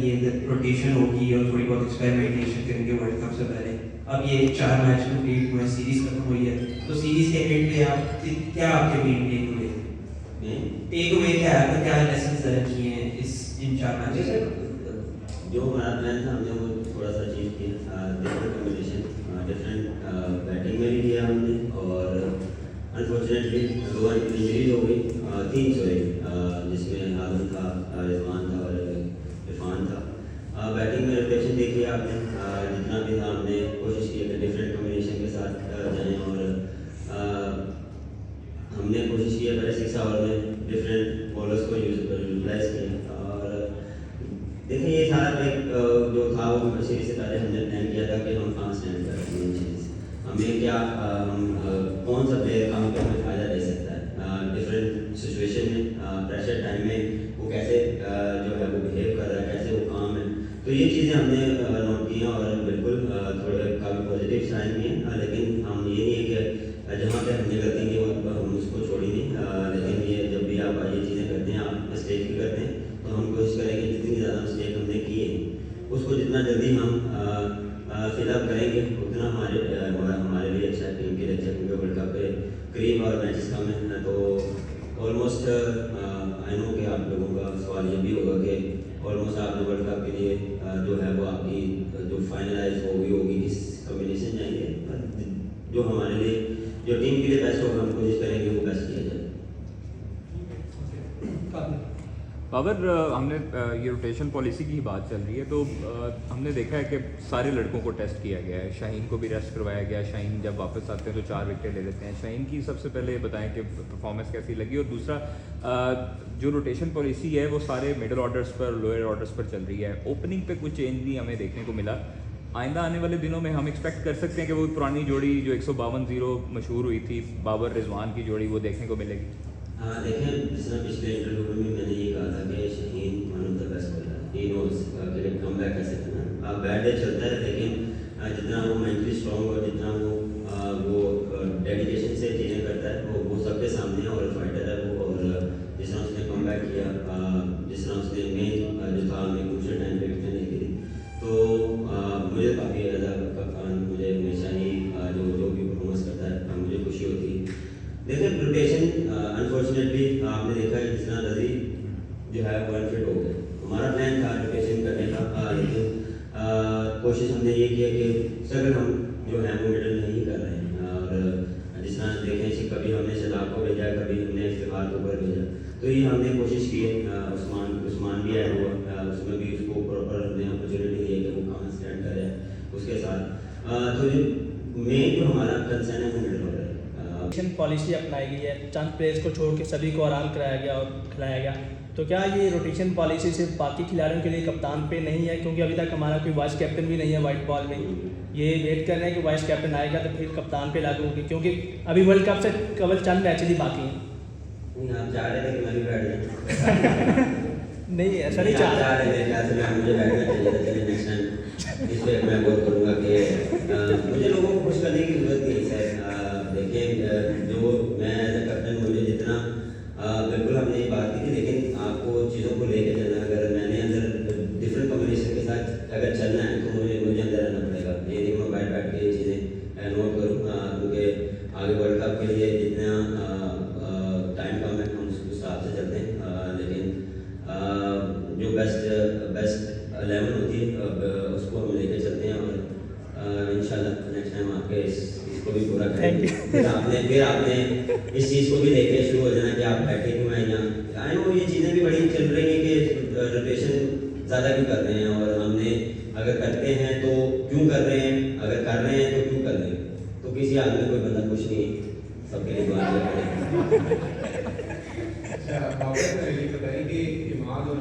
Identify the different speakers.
Speaker 1: ये रोटेशन होगी और थोड़ी बहुत एक्सपेरिमेंटेशन करेंगे वर्ल्ड कप से पहले। अब ये 4 मैच कंप्लीट हुए, सीरीज खत्म हुई है, तो सीरीज के एंड पे आप क्या आपके मेन टेक अवे क्या है, आपने क्या लेसन लर्न किए हैं इन 4 मैचेस से?
Speaker 2: जो हमारा प्लान था हमने वो थोड़ा सा अचीव किया। डिफरेंट कॉम्बिनेशन, डिफरेंट बैटिंग में भी किया हमने, और अनफॉर्चुनेटली 2 इंजरीज हो गई, 3 सॉरी, जिसमें आदम था, रिजवान था और इरफान था। बैटिंग में रोटेशन देखिए आपने, जितना भी था हमने कोशिश की कि डिफरेंट कॉम्बिनेशन के साथ जाएँ, और हमने कोशिश की पहले 6 ओवर में डिफरेंट बॉलर्स को यूटिलाइज किया। और देखिए ये सारा एक जो था वो सीरीज से पहले हमने प्लान किया था कि हम कहाँ स्टैंड करेंगे, हमें क्या कौन सा प्लेयर कहाँ पे हमें फ़ायदा दे सकता है डिफरेंट सिचुएशन में, प्रेशर टाइम में वो कैसे जो है वो बिहेव कर रहा है, कैसे वो काम है। तो ये चीज़ें हमने नोट की हैं, और बिल्कुल थोड़े काफ़ी पॉजिटिव साइन भी हैं, लेकिन हम ये नहीं है कि जहाँ पे हमने गलती की वो हम उसको छोड़ेंगे। लेकिन ये जब भी आप ये चीज़ें करते हैं, आप मिस्टेक भी करते हैं, तो हम कोशिश करेंगे जितनी ज़्यादा मिस्टेक हमने की है उसको जितना जल्दी हम फिलअप करेंगे उतना हमारे लिए अच्छा है, टीम के लिए अच्छा, क्योंकि वर्ल्ड कप के करीब और मैचेस कम हैं। तो ऑलमोस्ट आई नो कि आप लोगों का सवाल ये भी होगा कि ऑलमोस्ट आपने वर्ल्ड कप के लिए जो है वो आपकी जो फाइनलाइज होगी किस कॉम्बिनेशन जाएंगे, जो हमारे लिए जो टीम के लिए बेस्ट होगा हम कोशिश करेंगे वो बेस्ट किया जाए।
Speaker 3: बाबर, हमने ये रोटेशन पॉलिसी की बात चल रही है, तो हमने देखा है कि सारे लड़कों को टेस्ट किया गया है। शाहीन को भी रेस्ट करवाया गया। शाहीन जब वापस आते हैं तो 4 विकेट ले लेते हैं। शाहीन की सबसे पहले बताएं कि परफॉर्मेंस कैसी लगी, और दूसरा जो रोटेशन पॉलिसी है वो सारे मिडल ऑर्डर्स पर, लोअर ऑर्डर्स पर चल रही है। ओपनिंग पे कुछ चेंज नहीं हमें देखने को मिला। आइंदा आने वाले दिनों में हम एक्सपेक्ट कर सकते हैं कि वो पुरानी जोड़ी जो 152-0 मशहूर हुई थी, बाबर रिजवान की जोड़ी, वो देखने को मिलेगी?
Speaker 2: हाँ देखें, जिस तरह पिछले इंटरव्यू में मैंने ये कहा था कि Shaheen one of the best bowler, he knows कि कम बैक कैसे करना। बैड डे चलता है, लेकिन जितना वो मेंटली स्ट्रॉन्ग और जितना वो डेडिकेशन से चीज़ें करता है वो सबके सामने है, और फाइटर है वो। और जिस तरह उसने कम बैक किया, जिस तरह उसने मेन जो था हमें दूसरे टाइम पे विकेट नहीं दी, तो मुझे काफ़ी कप्तान मुझे हमेशा ही जो भी परफॉर्मेंस करता है मुझे खुशी होती है। देखिए रोटेशन अनफॉर्चुनेटली आपने देखा है जिस तरह रजी जो है वो अनफिट हो गया। हमारा प्लान था रोटेशन करने का, लेकिन कोशिश हमने ये किया कि सर हम जो है वो मिडल नहीं कर रहे हैं। और जिस तरह देखें कभी हमने शदाब को भेजा, कभी हमने इफ्तिखार को ऊपर भेजा, तो ये हमने कोशिश की है। उस्मान भी आया हुआ, उसमें भी उसको प्रॉपर हमने अपॉर्चुनिटी दी है कि वो कहाँ स्टैंड करे उसके साथ। तो मेन जो हमारा कंसर्न है वो मिडल ऑर्डर है।
Speaker 4: पॉलिसी अपनाई गई है, चंद प्लेयर्स को छोड़ के सभी को आराम कराया गया और खिलाया गया, तो क्या ये रोटेशन पॉलिसी सिर्फ बाकी खिलाड़ियों के लिए कप्तान पे नहीं है? क्योंकि अभी तक हमारा कोई वाइस कैप्टन भी नहीं है वाइट बॉल में। ये वेट कर रहे हैं कि वाइस कैप्टन आएगा तो फिर कप्तान पे लागू होगी, क्योंकि अभी वर्ल्ड कप से केवल चंद मैच ही बाकी हैं।
Speaker 2: आप चाह रहे थे कि मैं भी बैठ जाऊँ?
Speaker 4: नहीं ऐसा नहीं चाह
Speaker 2: रहे थे, क्या मैं मुझे बैठना चाहिए था। चलिए नेक्स्ट टाइम इस पर मैं बोल करूँगा कि मुझे लोगों को खुश करने की जरूरत नहीं है सर। देखिए जो मैं एज ए कैप्टन मुझे जितना बिल्कुल हमने ये बात की थी, लेकिन आपको चीज़ों को लेके चलना, अगर मैंने अंदर डिफरेंट कॉम्बिनेशन के साथ अगर चलना है तो मुझे अंदर रहना पड़ेगा। ये नहीं मैं बैठ के ये चीज़ें नोट करूँ, क्योंकि आगे वर्ल्ड कप के लिए जितना टाइम कम है हम उस हिसाब से चलते हैं। लेकिन जो बेस्ट 11 होती है उसको हम लेके चलते हैं, और इंशाल्लाह नेक्स्ट टाइम आपके इसको भी पूरा करेंगे। फिर आपने इस चीज़ को भी देखने शुरू हो जाना कि आप बैठे क्यों हैं यहाँ। आई नो ये चीज़ें भी बड़ी चल रही हैं कि रोटेशन ज़्यादा क्यों कर रहे हैं, और हमने अगर करते हैं तो क्यों कर रहे हैं, अगर कर रहे हैं तो क्यों कर रहे हैं। तो किसी आदमी कोई बंदा कुछ नहीं, सबके लिए दुआ करें।
Speaker 5: अच्छा, बाबर ये बताइए कि इमाद और